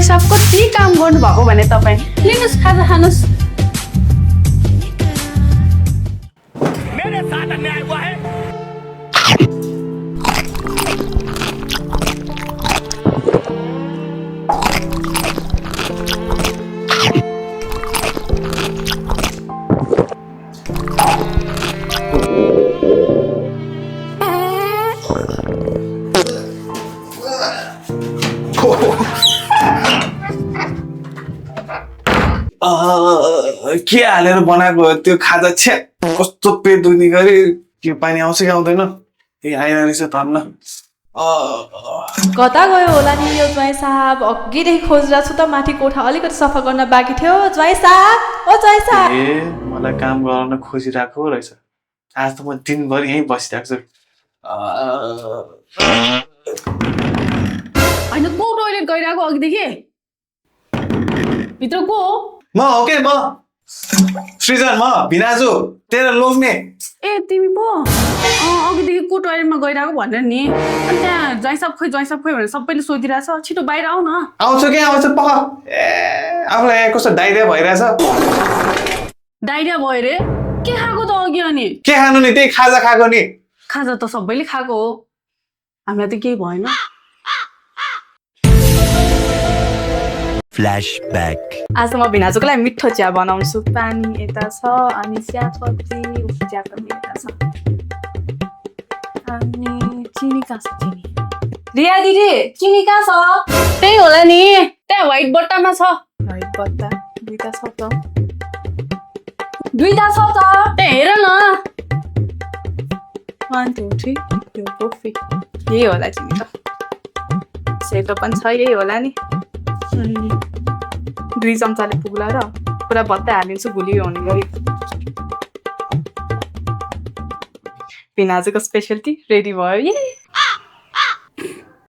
साहब कति काम गर्नुभएको भने तपाईँ लिनुहोस् खाजा खानुहोस् मेरे साथ अन्याय हुआ है के हालेर बनाएको त्यो खाजा छे कस्तो पेट दुख्ने गरी के पानी आउँछ कि आउँदैन ए आएन रहेछ धन्न कता गयो होला नि यो ज्वाइँ साहब अघिदेखि खोजिरहेको छु त माथि कोठा अलिकति सफा गर्न बाँकी थियो ज्वाइँ साहब ओ ज्वाइँ साहब ए मलाई काम गराउन खोजिरहेको रहेछ आज त म दिनभरि यहीँ बसिरहेको छु होइन को टोइलेट गइरहेको अघिदेखि भित्र को म हो के म सृजन म भिनाजु तेरो लोग्ने ए तिमी पो अघिदेखि को टोइलेटमा गइरहेको भनेर नि अनि त्यहाँ ज्वाइँ साहब खोइ भनेर सबैले सोधिरहेछ छिटो बाहिर आऊ न आउँछु के आउँछु पख ए आफूलाई यहाँ कस्तो डाइरिया भइरहेछ डाइरिया भयो रे के खाएको त अघि अनि के खानु नि त्यही खाजा खाएको नि खाजा त सबैले खाएको हो हामीलाई त केही भएन फ्ल्याशब्याक आज म भिनाजुको लागि मिठो चिया बनाउँछु पानी यता छ अनि चियापत्ती चियापत्ती यता छ अनि चिनी कहाँ छ चिनी रिया दिदी चिनी कहाँ छ त्यही होला नि त्यहाँ व्हाइट बट्टामा छ व्हाइट बट्टा दुईटा छ त त्यहाँ हेर न 1 2 3 यो कफी यही होला चिनी त सेतो पनि छ यही होला नि 2 चम्चाले पुग्ला र पुरा भत्ता हालिदिन्छु भुलियो हुने गरी भिनाजुको स्पेसलिटी रेडी भयो